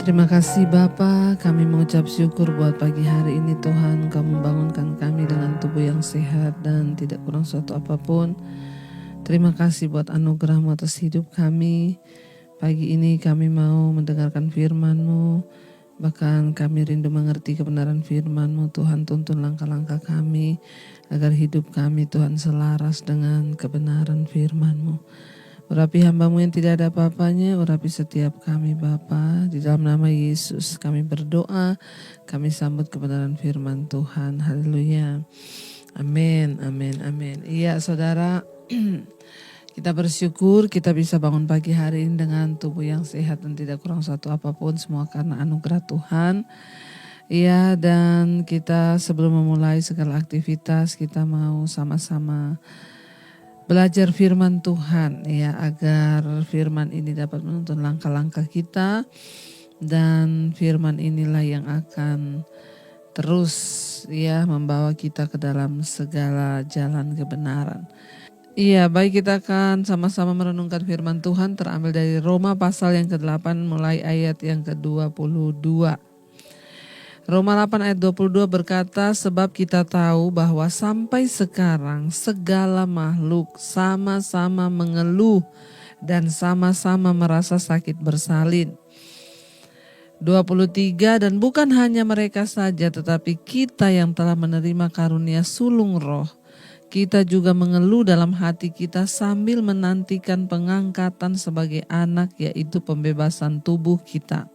Terima kasih Bapa, kami mengucap syukur buat pagi hari ini Tuhan. Kau membangunkan kami dengan tubuh yang sehat dan tidak kurang suatu apapun. Terima kasih buat anugerah-Mu atas hidup kami. Pagi ini kami mau mendengarkan firman-Mu. Bahkan kami rindu mengerti kebenaran firman-Mu. Tuhan, tuntun langkah-langkah kami agar hidup kami Tuhan selaras dengan kebenaran firman-Mu. Urapi hamba-Mu yang tidak ada apa-apanya, urapi setiap kami Bapa. Di dalam nama Yesus kami berdoa, kami sambut kebenaran firman Tuhan. Haleluya. Amin, amin, amin. Iya saudara, kita bersyukur kita bisa bangun pagi hari ini dengan tubuh yang sehat dan tidak kurang satu apapun, semua karena anugerah Tuhan. Iya, dan kita sebelum memulai segala aktivitas kita mau sama-sama belajar firman Tuhan ya, agar firman ini dapat menuntun langkah-langkah kita, dan firman inilah yang akan terus ya membawa kita ke dalam segala jalan kebenaran. Iya, baik, kita akan sama-sama merenungkan firman Tuhan terambil dari Roma pasal yang ke-8 mulai ayat yang ke-22. Roma 8 ayat 22 berkata, sebab kita tahu bahwa sampai sekarang segala makhluk sama-sama mengeluh dan sama-sama merasa sakit bersalin. 23, dan bukan hanya mereka saja tetapi kita yang telah menerima karunia sulung roh, kita juga mengeluh dalam hati kita sambil menantikan pengangkatan sebagai anak, yaitu pembebasan tubuh kita.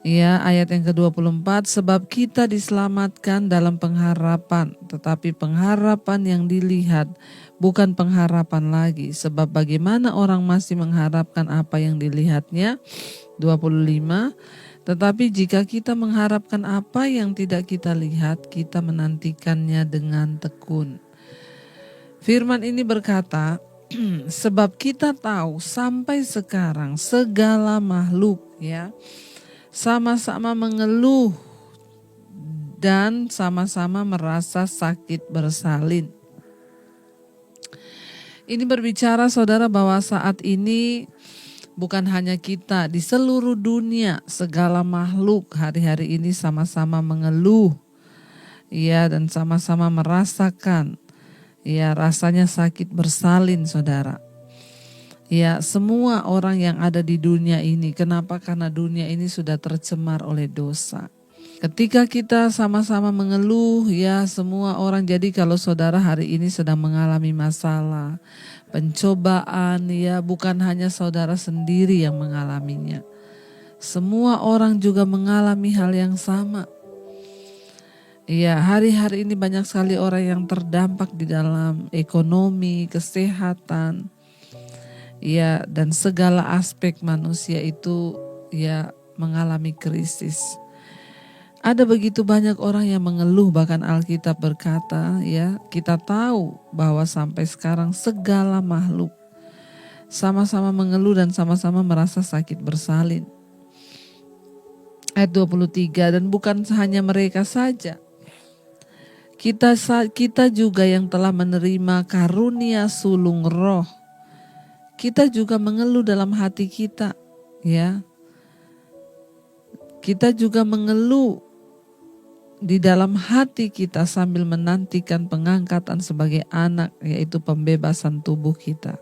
Ya, ayat yang ke-24, sebab kita diselamatkan dalam pengharapan, tetapi pengharapan yang dilihat bukan pengharapan lagi, sebab bagaimana orang masih mengharapkan apa yang dilihatnya. 25, tetapi jika kita mengharapkan apa yang tidak kita lihat, kita menantikannya dengan tekun. Firman ini berkata, sebab kita tahu sampai sekarang segala makhluk ya sama-sama mengeluh dan sama-sama merasa sakit bersalin. Ini berbicara saudara bahwa saat ini bukan hanya kita, di seluruh dunia segala makhluk hari-hari ini sama-sama mengeluh ya, dan sama-sama merasakan ya rasanya sakit bersalin saudara. Ya, semua orang yang ada di dunia ini. Kenapa? Karena dunia ini sudah tercemar oleh dosa. Ketika kita sama-sama mengeluh, ya semua orang. Jadi kalau saudara hari ini sedang mengalami masalah, pencobaan, ya bukan hanya saudara sendiri yang mengalaminya. Semua orang juga mengalami hal yang sama. Ya, hari-hari ini banyak sekali orang yang terdampak di dalam ekonomi, kesehatan, ya, dan segala aspek manusia itu ya mengalami krisis. Ada begitu banyak orang yang mengeluh, bahkan Alkitab berkata ya, kita tahu bahwa sampai sekarang segala makhluk sama-sama mengeluh dan sama-sama merasa sakit bersalin. Ayat 23, dan bukan hanya mereka saja, kita juga yang telah menerima karunia sulung roh, kita juga mengeluh dalam hati kita, ya. Kita juga mengeluh di dalam hati kita sambil menantikan pengangkatan sebagai anak, yaitu pembebasan tubuh kita.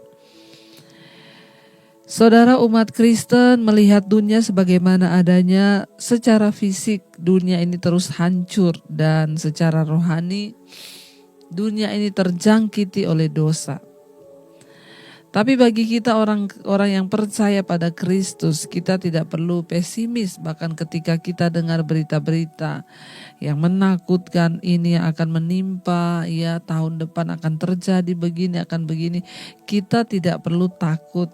Saudara, umat Kristen melihat dunia sebagaimana adanya. Secara fisik dunia ini terus hancur, dan secara rohani dunia ini terjangkiti oleh dosa. Tapi bagi kita orang-orang yang percaya pada Kristus, kita tidak perlu pesimis. Bahkan ketika kita dengar berita-berita yang menakutkan, ini yang akan menimpa, ya tahun depan akan terjadi begini, akan begini, kita tidak perlu takut.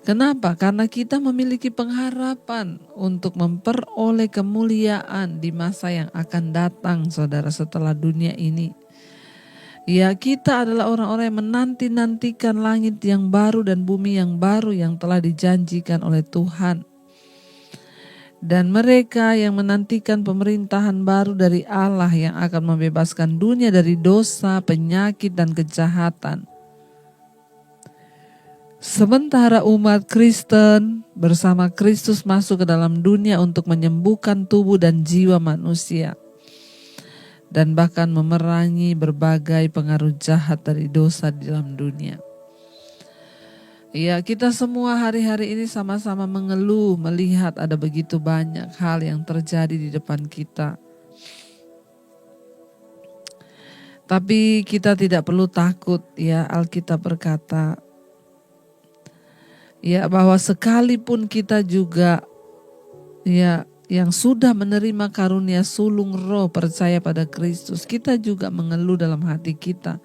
Kenapa? Karena kita memiliki pengharapan untuk memperoleh kemuliaan di masa yang akan datang, saudara, setelah dunia ini. Ya, kita adalah orang-orang yang menanti-nantikan langit yang baru dan bumi yang baru yang telah dijanjikan oleh Tuhan. Dan mereka yang menantikan pemerintahan baru dari Allah yang akan membebaskan dunia dari dosa, penyakit, dan kejahatan. Sementara umat Kristen bersama Kristus masuk ke dalam dunia untuk menyembuhkan tubuh dan jiwa manusia, dan bahkan memerangi berbagai pengaruh jahat dari dosa di dalam dunia. Ya, kita semua hari-hari ini sama-sama mengeluh melihat ada begitu banyak hal yang terjadi di depan kita. Tapi kita tidak perlu takut, ya. Alkitab berkata, ya, bahwa sekalipun kita juga, ya, yang sudah menerima karunia sulung roh percaya pada Kristus, kita juga mengeluh dalam hati kita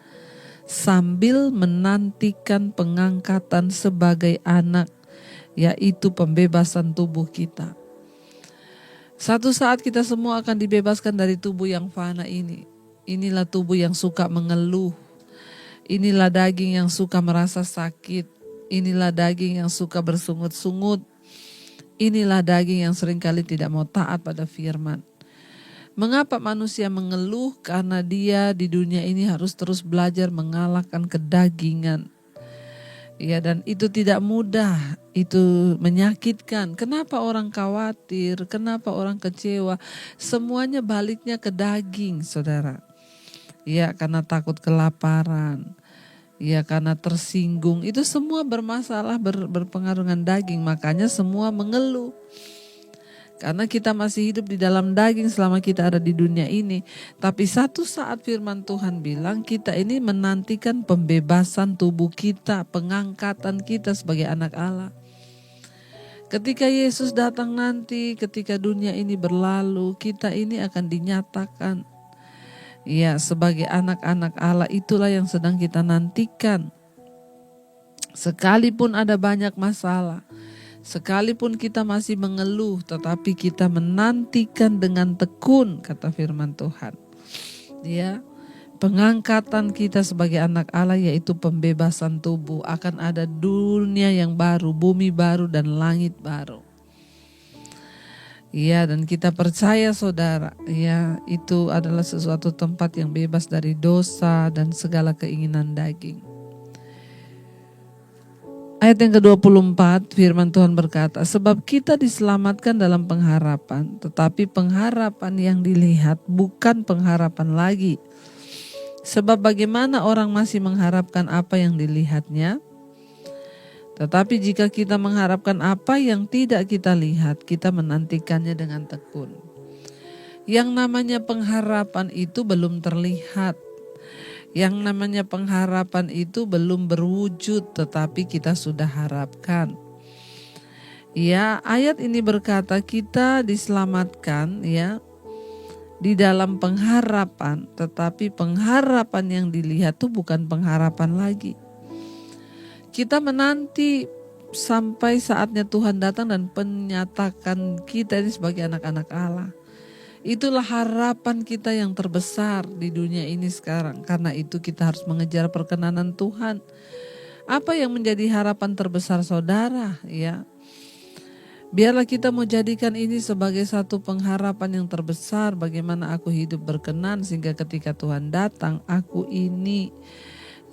sambil menantikan pengangkatan sebagai anak, yaitu pembebasan tubuh kita. Satu saat kita semua akan dibebaskan dari tubuh yang fana ini. Inilah tubuh yang suka mengeluh. Inilah daging yang suka merasa sakit. Inilah daging yang suka bersungut-sungut. Inilah daging yang seringkali tidak mau taat pada firman. Mengapa manusia mengeluh? Karena dia di dunia ini harus terus belajar mengalahkan kedagingan. Ya, dan itu tidak mudah, itu menyakitkan. Kenapa orang khawatir? Kenapa orang kecewa? Semuanya baliknya ke daging, saudara. Ya, karena takut kelaparan. Ya, karena tersinggung. Itu semua bermasalah, berpengaruh dengan daging. Makanya semua mengeluh. Karena kita masih hidup di dalam daging selama kita ada di dunia ini. Tapi satu saat firman Tuhan bilang kita ini menantikan pembebasan tubuh kita, pengangkatan kita sebagai anak Allah. Ketika Yesus datang nanti, ketika dunia ini berlalu, kita ini akan dinyatakan, ya, sebagai anak-anak Allah. Itulah yang sedang kita nantikan. Sekalipun ada banyak masalah, sekalipun kita masih mengeluh, tetapi kita menantikan dengan tekun, kata firman Tuhan. Ya, pengangkatan kita sebagai anak Allah, yaitu pembebasan tubuh. Akan ada dunia yang baru, bumi baru dan langit baru. Ya, dan kita percaya, saudara, ya, itu adalah sesuatu tempat yang bebas dari dosa dan segala keinginan daging. Ayat yang ke-24, firman Tuhan berkata, sebab kita diselamatkan dalam pengharapan, tetapi pengharapan yang dilihat bukan pengharapan lagi. Sebab bagaimana orang masih mengharapkan apa yang dilihatnya? Tetapi jika kita mengharapkan apa yang tidak kita lihat, kita menantikannya dengan tekun. Yang namanya pengharapan itu belum terlihat. Yang namanya pengharapan itu belum berwujud, tetapi kita sudah harapkan. Ya, ayat ini berkata kita diselamatkan, ya, di dalam pengharapan, tetapi pengharapan yang dilihat itu bukan pengharapan lagi. Kita menanti sampai saatnya Tuhan datang dan menyatakan kita ini sebagai anak-anak Allah. Itulah harapan kita yang terbesar di dunia ini sekarang. Karena itu kita harus mengejar perkenanan Tuhan. Apa yang menjadi harapan terbesar saudara? Ya, biarlah kita mau jadikan ini sebagai satu pengharapan yang terbesar. Bagaimana aku hidup berkenan sehingga ketika Tuhan datang, aku ini,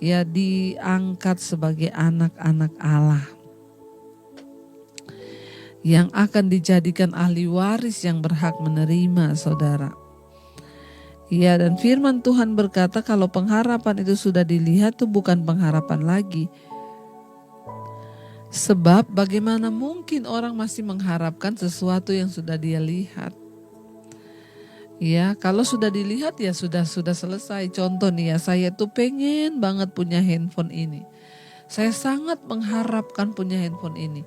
ya, diangkat sebagai anak-anak Allah, yang akan dijadikan ahli waris yang berhak menerima, saudara. Ya, dan firman Tuhan berkata kalau pengharapan itu sudah dilihat itu bukan pengharapan lagi. Sebab bagaimana mungkin orang masih mengharapkan sesuatu yang sudah dia lihat? Ya, kalau sudah dilihat ya sudah selesai. Contoh nih ya, saya tuh pengen banget punya handphone ini. Saya sangat mengharapkan punya handphone ini.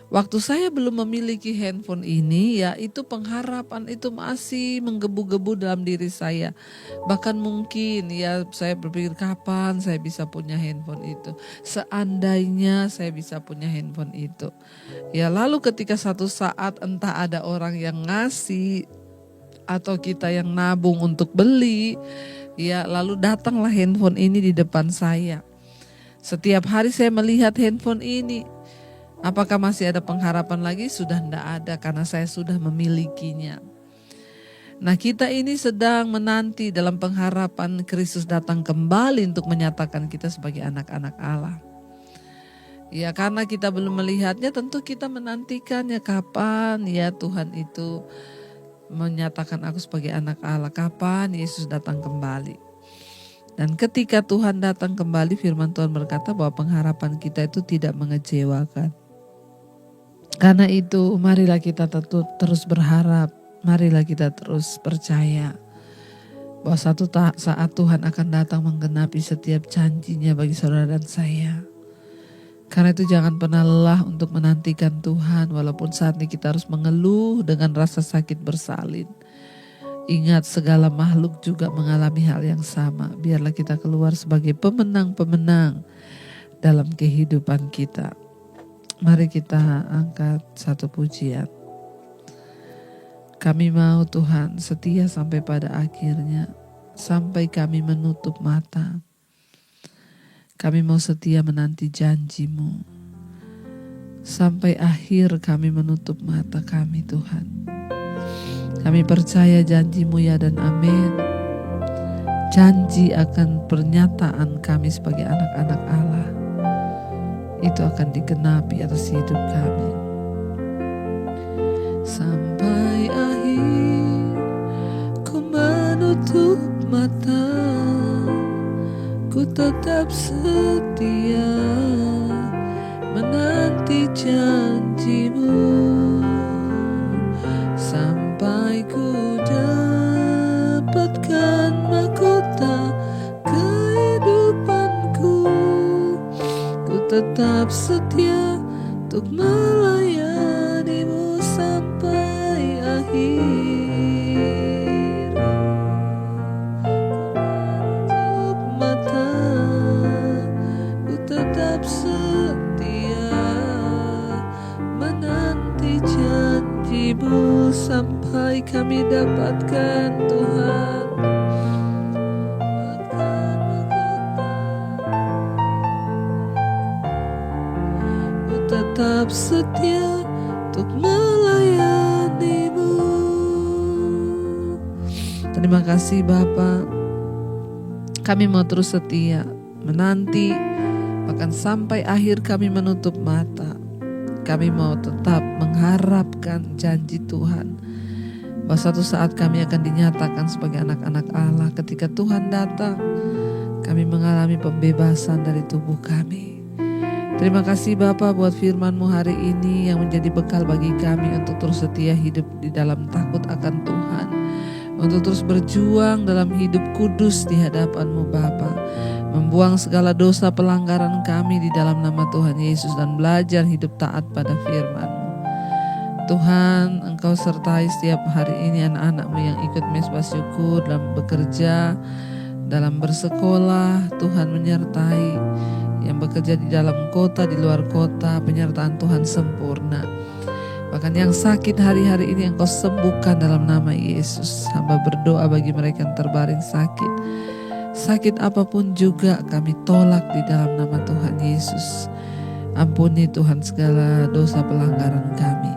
Waktu saya belum memiliki handphone ini, ya, itu pengharapan itu masih menggebu-gebu dalam diri saya. Bahkan mungkin, ya, saya berpikir kapan saya bisa punya handphone itu. Seandainya saya bisa punya handphone itu. Ya, lalu ketika satu saat entah ada orang yang ngasih atau kita yang nabung untuk beli, ya, lalu datanglah handphone ini di depan saya. Setiap hari saya melihat handphone ini. Apakah masih ada pengharapan lagi? Sudah tidak ada karena saya sudah memilikinya. Nah, kita ini sedang menanti dalam pengharapan Kristus datang kembali untuk menyatakan kita sebagai anak-anak Allah. Ya karena kita belum melihatnya, tentu kita menantikannya kapan ya Tuhan itu menyatakan aku sebagai anak Allah, kapan Yesus datang kembali. Dan ketika Tuhan datang kembali, firman Tuhan berkata bahwa pengharapan kita itu tidak mengecewakan. Karena itu marilah kita terus berharap, marilah kita terus percaya bahwa satu saat Tuhan akan datang menggenapi setiap janjinya bagi saudara dan saya. Karena itu jangan pernah lelah untuk menantikan Tuhan, walaupun saat ini kita harus mengeluh dengan rasa sakit bersalin. Ingat, segala makhluk juga mengalami hal yang sama. Biarlah kita keluar sebagai pemenang-pemenang dalam kehidupan kita. Mari kita angkat satu pujian. Kami mau Tuhan setia sampai pada akhirnya, sampai kami menutup mata. Kami mau setia menanti janji-Mu. Sampai akhir kami menutup mata kami Tuhan. Kami percaya janji-Mu ya dan amin. Janji akan pernyataan kami sebagai anak-anak Allah. Itu akan digenapi atas hidup kami. Sampai akhir ku menutup mata. Ku tetap setia menanti janji-Mu sampai ku dapatkan mahkota kehidupanku. Ku tetap setia untuk melayani-Mu sampai akhir. Ibu sampai kami dapatkan Tuhan. Ku tetap setia untuk melayani-Mu. Terima kasih Bapa. Kami mau terus setia menanti, bahkan sampai akhir kami menutup mata. Kami mau tetap mengharapkan janji Tuhan bahwa suatu saat kami akan dinyatakan sebagai anak-anak Allah. Ketika Tuhan datang, kami mengalami pembebasan dari tubuh kami. Terima kasih Bapa buat firman-Mu hari ini yang menjadi bekal bagi kami untuk terus setia hidup di dalam takut akan Tuhan, untuk terus berjuang dalam hidup kudus di hadapan-Mu Bapa, membuang segala dosa pelanggaran kami di dalam nama Tuhan Yesus dan belajar hidup taat pada firman-Mu. Tuhan, Engkau sertai setiap hari ini anak-anak-Mu yang ikut mesbah syukur dalam bekerja, dalam bersekolah. Tuhan menyertai yang bekerja di dalam kota, di luar kota, penyertaan Tuhan sempurna. Bahkan yang sakit hari-hari ini Engkau sembuhkan dalam nama Yesus. Hamba berdoa bagi mereka yang terbaring sakit. Sakit apapun juga kami tolak di dalam nama Tuhan Yesus. Ampuni Tuhan segala dosa pelanggaran kami.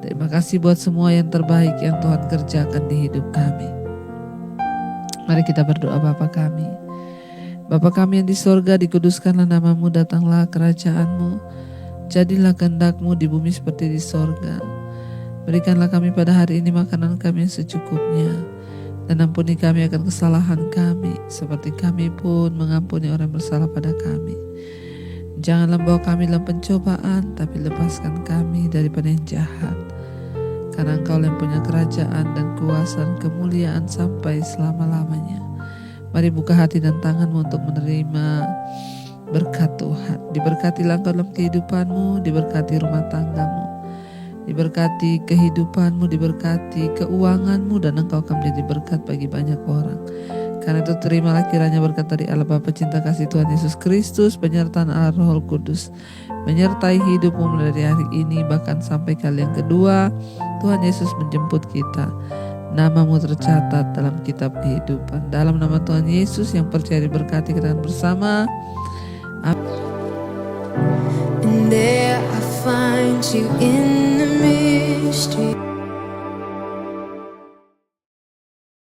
Terima kasih buat semua yang terbaik yang Tuhan kerjakan di hidup kami. Mari kita berdoa. Bapa kami, Bapa kami yang di sorga, dikuduskanlah nama-Mu, datanglah kerajaan-Mu, jadilah kehendak-Mu di bumi seperti di sorga. Berikanlah kami pada hari ini makanan kami yang secukupnya, dan ampuni kami akan kesalahan kami, seperti kami pun mengampuni orang yang bersalah pada kami. Janganlah bawa kami dalam pencobaan, tapi lepaskan kami daripada yang jahat. Karena Engkau yang punya kerajaan dan kuasa dan kemuliaan sampai selama-lamanya. Mari buka hati dan tangan-Mu untuk menerima berkat Tuhan. Diberkatilah Engkau dalam kehidupan-Mu, diberkati rumah tangga-Mu, diberkati kehidupan-Mu, diberkati keuangan-Mu, dan Engkau akan menjadi berkat bagi banyak orang. Karena itu terimalah kiranya berkat dari Allah Bapa, cinta kasih Tuhan Yesus Kristus, penyertaan Allah Roh Kudus menyertai hidupmu mulai dari hari ini bahkan sampai kali yang kedua Tuhan Yesus menjemput kita. Nama-Mu tercatat dalam kitab kehidupan. Dalam nama Tuhan Yesus yang percaya diberkati kita bersama. Amin. And there I find You in the mystery.